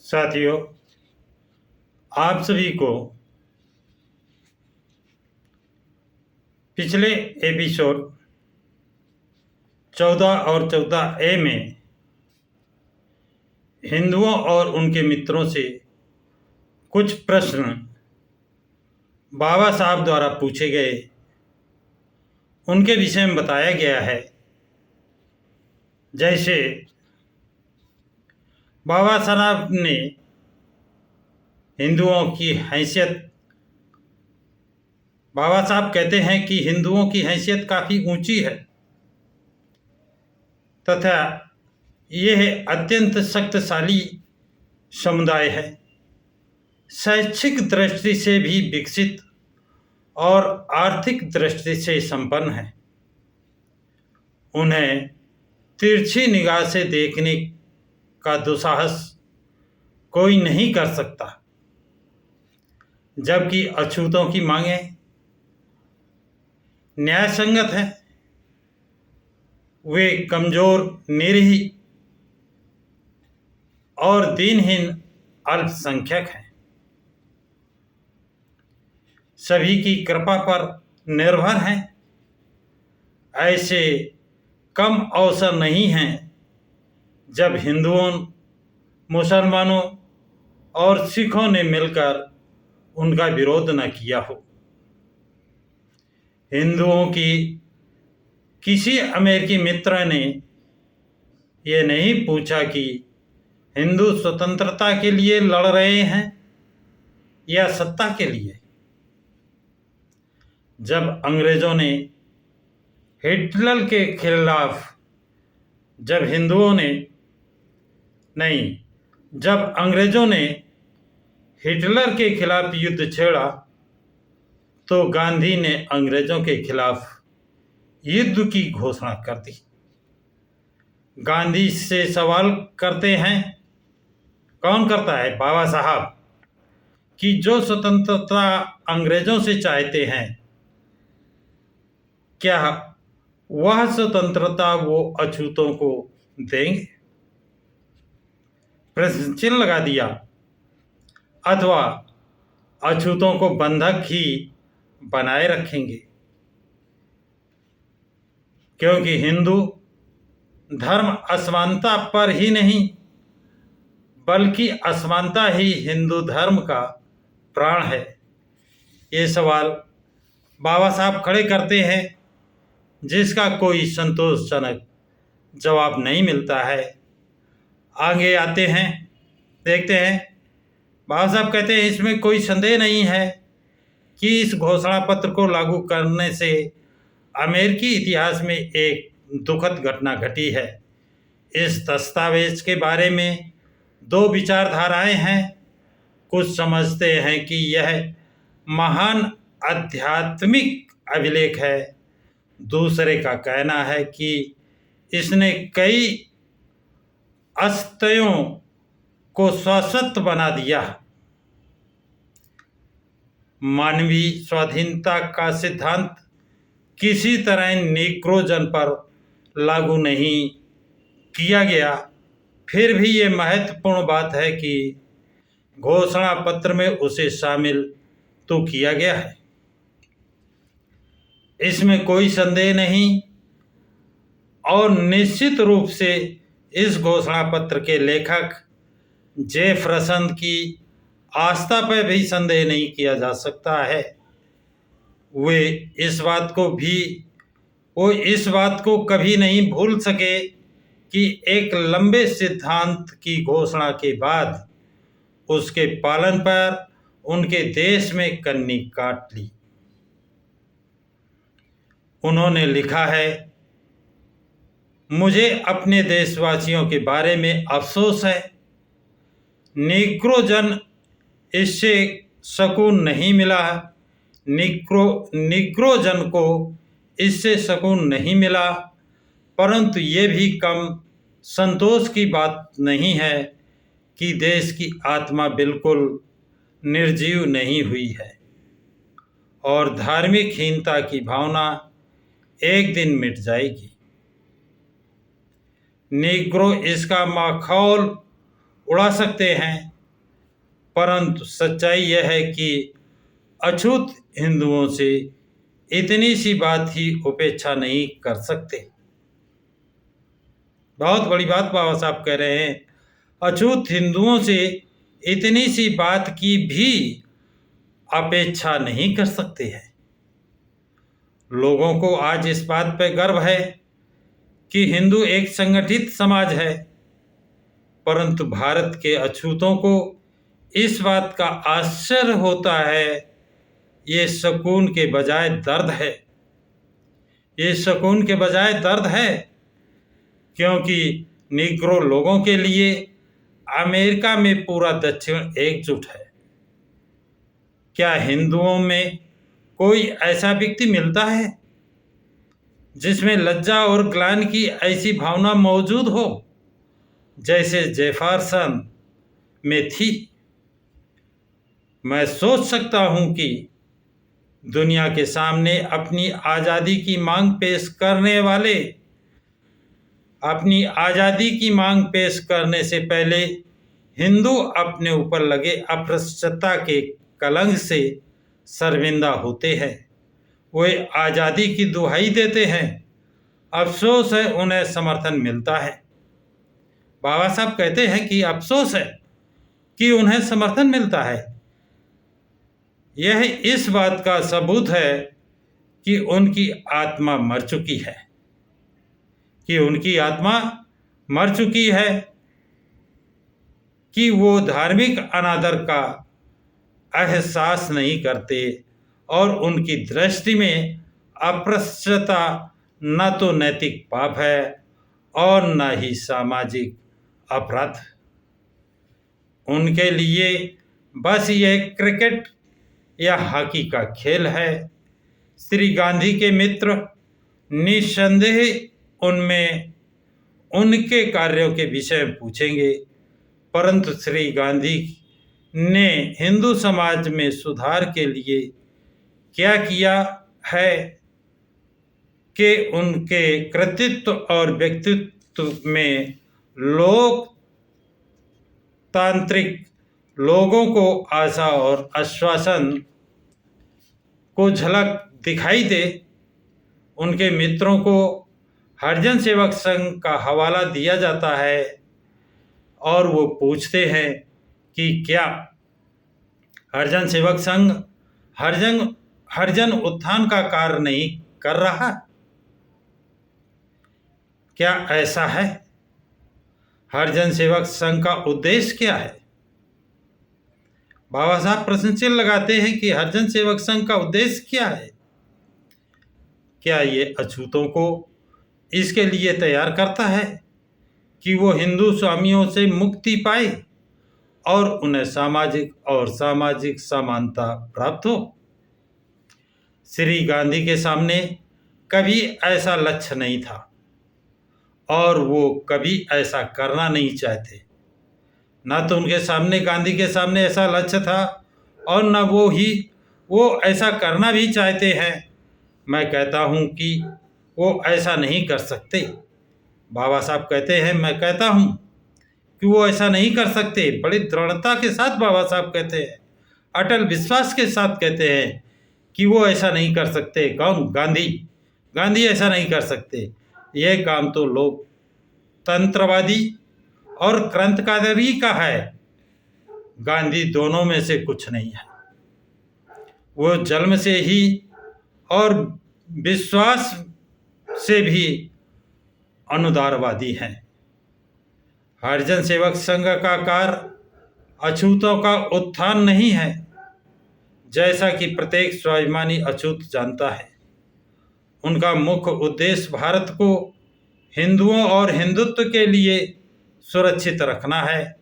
साथियों, आप सभी को पिछले एपिसोड 14 और 14A में हिंदुओं और उनके मित्रों से कुछ प्रश्न बाबा साहब द्वारा पूछे गए, उनके विषय में बताया गया है। जैसे बाबा साहब ने हिंदुओं की हैसियत, बाबा साहब कहते हैं कि हिंदुओं की हैसियत काफ़ी ऊंची है तथा यह अत्यंत शक्तिशाली समुदाय है, शैक्षिक दृष्टि से भी विकसित और आर्थिक दृष्टि से संपन्न है। उन्हें तिरछी निगाह से देखने का दुस्साहस कोई नहीं कर सकता, जबकि अछूतों की मांगें न्यायसंगत है। वे कमजोर, निरीह और दीनहीन अल्पसंख्यक हैं। सभी की कृपा पर निर्भर हैं। ऐसे कम अवसर नहीं हैं जब हिंदुओं, मुसलमानों और सिखों ने मिलकर उनका विरोध न किया हो। हिंदुओं की किसी अमेरिकी मित्र ने यह नहीं पूछा कि हिंदू स्वतंत्रता के लिए लड़ रहे हैं या सत्ता के लिए। जब अंग्रेजों ने हिटलर के खिलाफ, जब अंग्रेजों ने हिटलर के खिलाफ युद्ध छेड़ा तो गांधी ने अंग्रेजों के खिलाफ युद्ध की घोषणा कर दी। गांधी से सवाल करते हैं, कौन करता है? बाबा साहब, कि जो स्वतंत्रता अंग्रेजों से चाहते हैं, क्या वह स्वतंत्रता वो अछूतों को देंगे? प्रश्न चिन्ह लगा दिया। अथवा अछूतों को बंधक ही बनाए रखेंगे, क्योंकि हिंदू धर्म असमानता पर ही नहीं बल्कि असमानता ही हिंदू धर्म का प्राण है। ये सवाल बाबा साहब खड़े करते हैं, जिसका कोई संतोषजनक जवाब नहीं मिलता है। आगे आते हैं, देखते हैं। बाबा साहब कहते हैं, इसमें कोई संदेह नहीं है कि इस घोषणा पत्र को लागू करने से अमेरिकी इतिहास में एक दुखद घटना घटी है। इस दस्तावेज के बारे में दो विचारधाराएं हैं। कुछ समझते हैं कि यह महान आध्यात्मिक अभिलेख है। दूसरे का कहना है कि इसने कई अस्तियों को शाश्वत बना दिया। मानवीय स्वाधीनता का सिद्धांत किसी तरह निग्रोजन पर लागू नहीं किया गया। फिर भी ये महत्वपूर्ण बात है कि घोषणा पत्र में उसे शामिल तो किया गया है, इसमें कोई संदेह नहीं। और निश्चित रूप से इस घोषणा पत्र के लेखक जेफरसन की आस्था पर भी संदेह नहीं किया जा सकता है। वो इस बात को कभी नहीं भूल सके कि एक लंबे सिद्धांत की घोषणा के बाद उसके पालन पर उनके देश में कन्नी काट ली। उन्होंने लिखा है, मुझे अपने देशवासियों के बारे में अफसोस है। निग्रोजन इससे सुकून नहीं मिला। निग्रोजन को इससे सुकून नहीं मिला, परंतु ये भी कम संतोष की बात नहीं है कि देश की आत्मा बिल्कुल निर्जीव नहीं हुई है और धार्मिक हीनता की भावना एक दिन मिट जाएगी। निग्रो इसका माखौल उड़ा सकते हैं, परंतु सच्चाई यह है कि अछूत हिंदुओं से इतनी सी बात ही उपेक्षा नहीं कर सकते। बहुत बड़ी बात बाबा साहब कह रहे हैं, अछूत हिंदुओं से इतनी सी बात की भी अपेक्षा नहीं कर सकते हैं। लोगों को आज इस बात पर गर्व है कि हिंदू एक संगठित समाज है, परंतु भारत के अछूतों को इस बात का आश्चर्य होता है। ये सुकून के बजाय दर्द है, ये सुकून के बजाय दर्द है, क्योंकि निग्रो लोगों के लिए अमेरिका में पूरा दक्षिण एकजुट है। क्या हिंदुओं में कोई ऐसा व्यक्ति मिलता है जिसमें लज्जा और ग्लानि की ऐसी भावना मौजूद हो जैसे जेफरसन में थी? मैं सोच सकता हूं कि दुनिया के सामने अपनी आज़ादी की मांग पेश करने वाले अपनी आज़ादी की मांग पेश करने से पहले हिंदू अपने ऊपर लगे अस्पृश्यता के कलंक से शर्मिंदा होते हैं। वे आज़ादी की दुहाई देते हैं, अफसोस है उन्हें समर्थन मिलता है। बाबा साहब कहते हैं कि अफसोस है कि उन्हें समर्थन मिलता है। यह इस बात का सबूत है कि उनकी आत्मा मर चुकी है, कि उनकी आत्मा मर चुकी है, कि वो धार्मिक अनादर का एहसास नहीं करते और उनकी दृष्टि में अस्पृश्यता न तो नैतिक पाप है और न ही सामाजिक अपराध। उनके लिए बस यह क्रिकेट या हॉकी का खेल है। श्री गांधी के मित्र निस्संदेह उनमें उनके कार्यों के विषय में पूछेंगे, परंतु श्री गांधी ने हिंदू समाज में सुधार के लिए क्या किया है कि उनके कृतित्व और व्यक्तित्व में लोकतांत्रिक लोगों को आशा और आश्वासन को झलक दिखाई दे। उनके मित्रों को हरिजन सेवक संघ का हवाला दिया जाता है और वो पूछते हैं कि क्या हरिजन सेवक संघ हरिजन उत्थान का कार्य नहीं कर रहा? क्या ऐसा है? हरिजन सेवक संघ का उद्देश्य क्या है? बाबा साहब प्रश्न चिन्ह लगाते हैं कि हरिजन सेवक संघ का उद्देश्य क्या है? क्या ये अछूतों को इसके लिए तैयार करता है कि वो हिंदू स्वामियों से मुक्ति पाए और उन्हें सामाजिक समानता प्राप्त हो? श्री गांधी के सामने कभी ऐसा लक्ष्य नहीं था और वो कभी ऐसा करना नहीं चाहते। ना तो उनके सामने, गांधी के सामने ऐसा लक्ष्य था और न वो ऐसा करना भी चाहते हैं। मैं कहता हूं कि वो ऐसा नहीं कर सकते। बाबा साहब कहते हैं, मैं कहता हूं कि वो ऐसा नहीं कर सकते। बड़ी दृढ़ता के साथ बाबा साहब कहते हैं, अटल विश्वास के साथ कहते हैं कि वो ऐसा नहीं कर सकते। कौन? गांधी ऐसा नहीं कर सकते। यह काम तो लोकतंत्रवादी और क्रांतिकारी का है। गांधी दोनों में से कुछ नहीं है। वो जन्म से ही और विश्वास से भी अनुदारवादी हैं। हरिजन सेवक संघ का कार्य अछूतों का उत्थान नहीं है, जैसा कि प्रत्येक स्वाभिमानी अछूत जानता है। उनका मुख्य उद्देश्य भारत को हिंदुओं और हिंदुत्व के लिए सुरक्षित रखना है।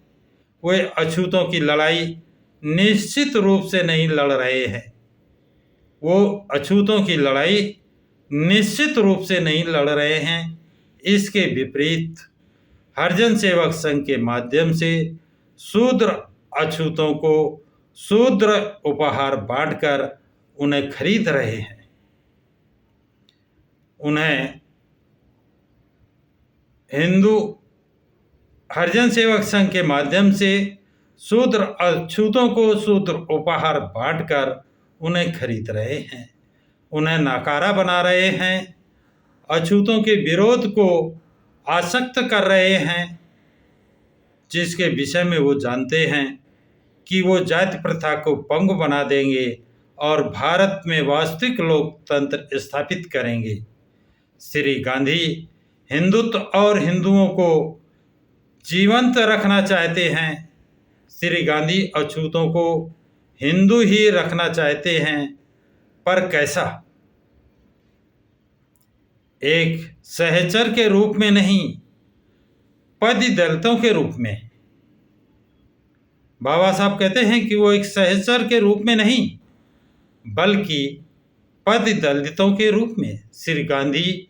वे अछूतों की लड़ाई निश्चित रूप से नहीं लड़ रहे हैं। वो अछूतों की लड़ाई निश्चित रूप से नहीं लड़ रहे हैं। इसके विपरीत हरिजन सेवक संघ के माध्यम से शूद्र अछूतों को शूद्र उपहार बांटकर उन्हें खरीद रहे हैं। उन्हें हरिजन सेवक संघ के माध्यम से शूद्र अछूतों को शूद्र उपहार बांटकर उन्हें खरीद रहे हैं, उन्हें नाकारा बना रहे हैं, अछूतों के विरोध को आसक्त कर रहे हैं, जिसके विषय में वो जानते हैं कि वो जाति प्रथा को पंग बना देंगे और भारत में वास्तविक लोकतंत्र स्थापित करेंगे। श्री गांधी हिंदुत्व और हिंदुओं को जीवंत रखना चाहते हैं। श्री गांधी अछूतों को हिंदू ही रखना चाहते हैं, पर कैसा? एक सहचर के रूप में नहीं, पद दलितों के रूप में। बाबा साहब कहते हैं कि वो एक सहचर के रूप में नहीं, बल्कि पद दलितों के रूप में। श्री गांधी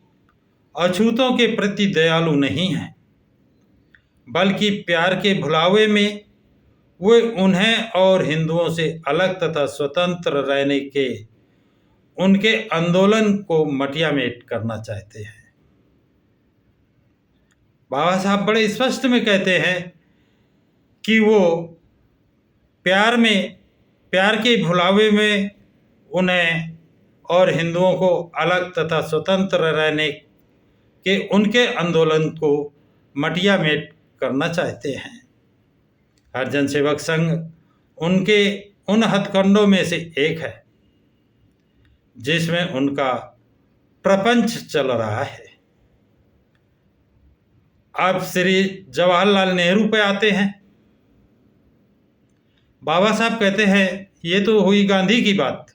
अछूतों के प्रति दयालु नहीं हैं, बल्कि प्यार के भुलावे में वे उन्हें और हिंदुओं से अलग तथा स्वतंत्र रहने के उनके आंदोलन को मटियामेट करना चाहते हैं। बाबा साहब बड़े स्पष्ट में कहते हैं कि वो प्यार के भुलावे में उन्हें और हिंदुओं को अलग तथा स्वतंत्र रहने के उनके आंदोलन को मटियामेट करना चाहते हैं। हरिजन सेवक संघ उनके उन हथकंडों में से एक है जिसमें उनका प्रपंच चल रहा है। अब श्री जवाहरलाल नेहरू पे आते हैं। बाबा साहब कहते हैं ये तो हुई गांधी की बात।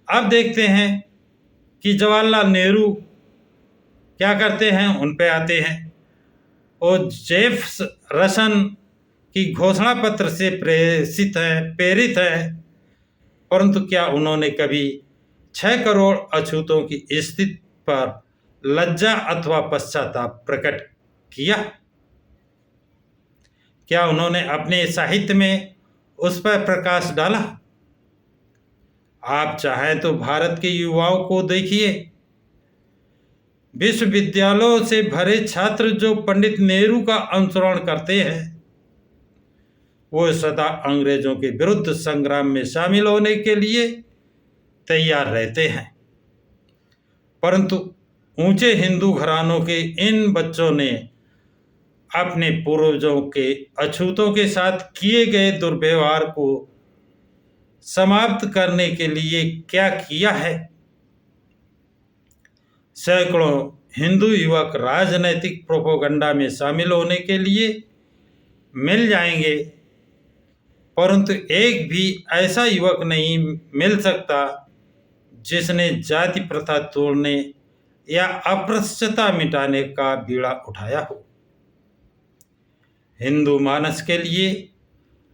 अब देखते हैं कि जवाहरलाल नेहरू क्या करते हैं, उन पे आते हैं। और जेफरसन की घोषणा पत्र से प्रेरित है, परंतु क्या उन्होंने कभी 6 करोड़ अछूतों की स्थिति पर लज्जा अथवा पश्चाताप प्रकट किया? क्या उन्होंने अपने साहित्य में उस पर प्रकाश डाला? आप चाहें तो भारत के युवाओं को देखिए। विश्वविद्यालयों से भरे छात्र जो पंडित नेहरू का अनुसरण करते हैं, वो सदा अंग्रेजों के विरुद्ध संग्राम में शामिल होने के लिए तैयार रहते हैं, परंतु ऊंचे हिंदू घरानों के इन बच्चों ने अपने पूर्वजों के अछूतों के साथ किए गए दुर्व्यवहार को समाप्त करने के लिए क्या किया है? सैकड़ों हिंदू युवक राजनैतिक प्रोपेगेंडा में शामिल होने के लिए मिल जाएंगे, परंतु एक भी ऐसा युवक नहीं मिल सकता जिसने जाति प्रथा तोड़ने या अस्पृश्यता मिटाने का बीड़ा उठाया हो। हिंदू मानस के लिए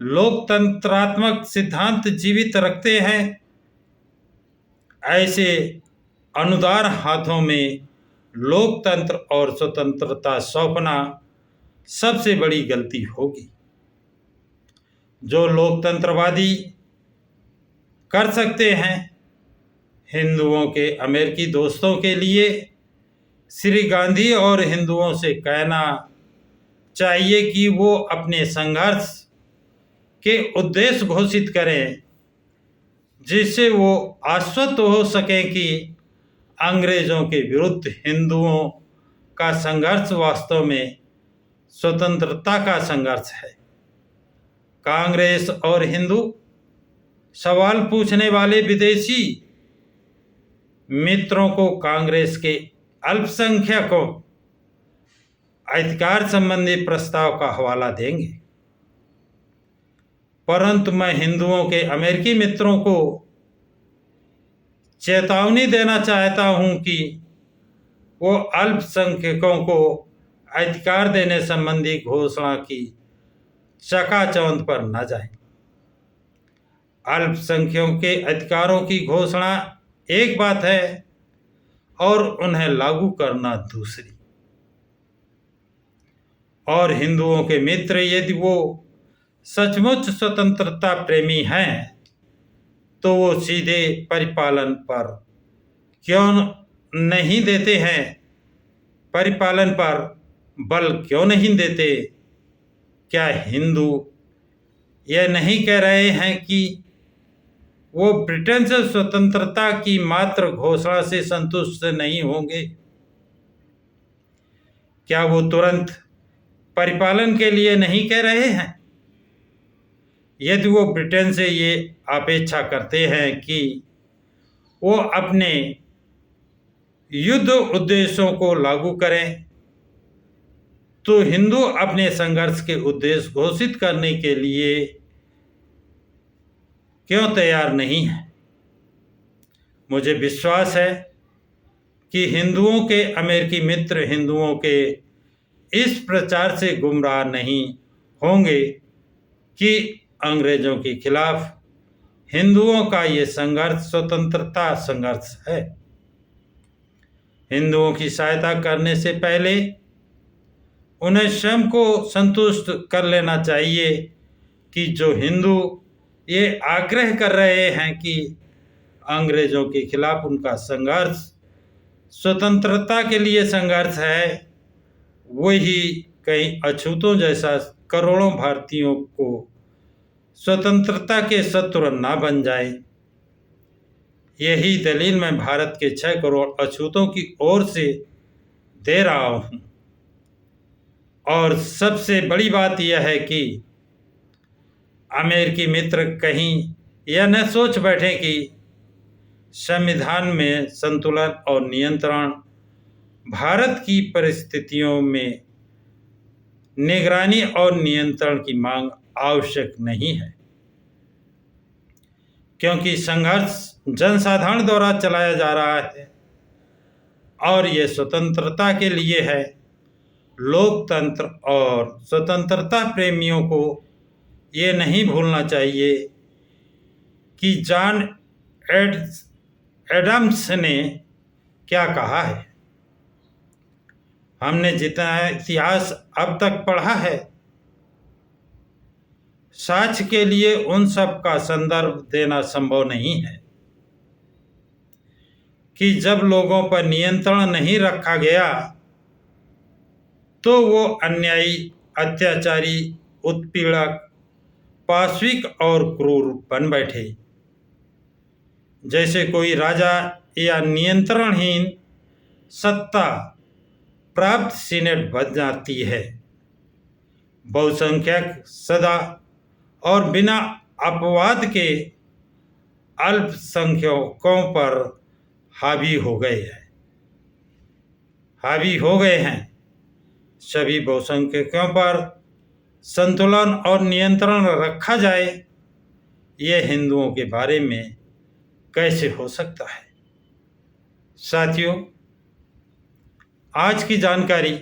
लोकतंत्रात्मक सिद्धांत जीवित रखते हैं। ऐसे अनुदार हाथों में लोकतंत्र और स्वतंत्रता सौंपना सबसे बड़ी गलती होगी। जो लोकतंत्रवादी कर सकते हैं, हिंदुओं के अमेरिकी दोस्तों के लिए श्री गांधी और हिंदुओं से कहना चाहिए कि वो अपने संघर्ष के उद्देश्य घोषित करें, जिससे वो आश्वस्त हो सकें कि अंग्रेजों के विरुद्ध हिंदुओं का संघर्ष वास्तव में स्वतंत्रता का संघर्ष है। कांग्रेस और हिंदू सवाल पूछने वाले विदेशी मित्रों को कांग्रेस के अल्पसंख्यकों अधिकार संबंधी प्रस्ताव का हवाला देंगे, परंतु मैं हिंदुओं के अमेरिकी मित्रों को चेतावनी देना चाहता हूं कि वो अल्पसंख्यकों को अधिकार देने संबंधी घोषणा की चकाचौंध पर न जाएं। अल्पसंख्यकों के अधिकारों की घोषणा एक बात है और उन्हें लागू करना दूसरी। और हिंदुओं के मित्र यदि वो सचमुच स्वतंत्रता प्रेमी हैं, तो वो सीधे परिपालन पर क्यों नहीं देते हैं? परिपालन पर बल क्यों नहीं देते? क्या हिंदू यह नहीं कह रहे हैं कि वो ब्रिटेन से स्वतंत्रता की मात्र घोषणा से संतुष्ट नहीं होंगे। क्या वो तुरंत परिपालन के लिए नहीं कह रहे हैं? यदि वो ब्रिटेन से ये अपेक्षा करते हैं कि वो अपने युद्ध उद्देश्यों को लागू करें, तो हिंदू अपने संघर्ष के उद्देश्य घोषित करने के लिए क्यों तैयार नहीं है? मुझे विश्वास है कि हिंदुओं के अमेरिकी मित्र हिंदुओं के इस प्रचार से गुमराह नहीं होंगे कि अंग्रेजों के खिलाफ हिंदुओं का ये संघर्ष स्वतंत्रता संघर्ष है। हिंदुओं की सहायता करने से पहले उन्हें स्वयं को संतुष्ट कर लेना चाहिए कि जो हिंदू ये आग्रह कर रहे हैं कि अंग्रेजों के खिलाफ उनका संघर्ष स्वतंत्रता के लिए संघर्ष है, वही कई अछूतों जैसा करोड़ों भारतीयों को स्वतंत्रता के शत्रु ना बन जाए। यही दलील मैं भारत के 6 करोड़ अछूतों की ओर से दे रहा हूँ। और सबसे बड़ी बात यह है कि अमेरिकी मित्र कहीं यह न सोच बैठे कि संविधान में संतुलन और नियंत्रण भारत की परिस्थितियों में निगरानी और नियंत्रण की मांग आवश्यक नहीं है, क्योंकि संघर्ष जनसाधारण द्वारा चलाया जा रहा है और ये स्वतंत्रता के लिए है। लोकतंत्र और स्वतंत्रता प्रेमियों को ये नहीं भूलना चाहिए कि जॉन एडम्स ने क्या कहा है। हमने जितना इतिहास अब तक पढ़ा है, साक्ष्य के लिए उन सब का संदर्भ देना संभव नहीं है कि जब लोगों पर नियंत्रण नहीं रखा गया तो वो अन्यायी, अत्याचारी, उत्पीड़क, पाशविक और क्रूर बन बैठे। जैसे कोई राजा या नियंत्रणहीन सत्ता प्राप्त सीनेट बन जाती है, बहुसंख्यक सदा और बिना अपवाद के अल्पसंख्यकों पर हावी हो गए हैं। सभी बहुसंख्यकों पर संतुलन और नियंत्रण रखा जाए, यह हिंदुओं के बारे में कैसे हो सकता है? साथियों, आज की जानकारी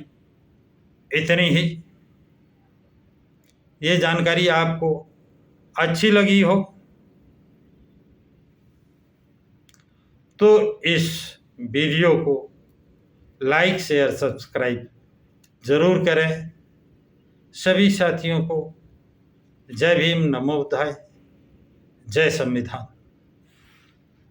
इतनी ही। ये जानकारी आपको अच्छी लगी हो तो इस वीडियो को लाइक, शेयर, सब्सक्राइब जरूर करें। सभी साथियों को जय भीम, नमो बुद्धाय, जय संविधान।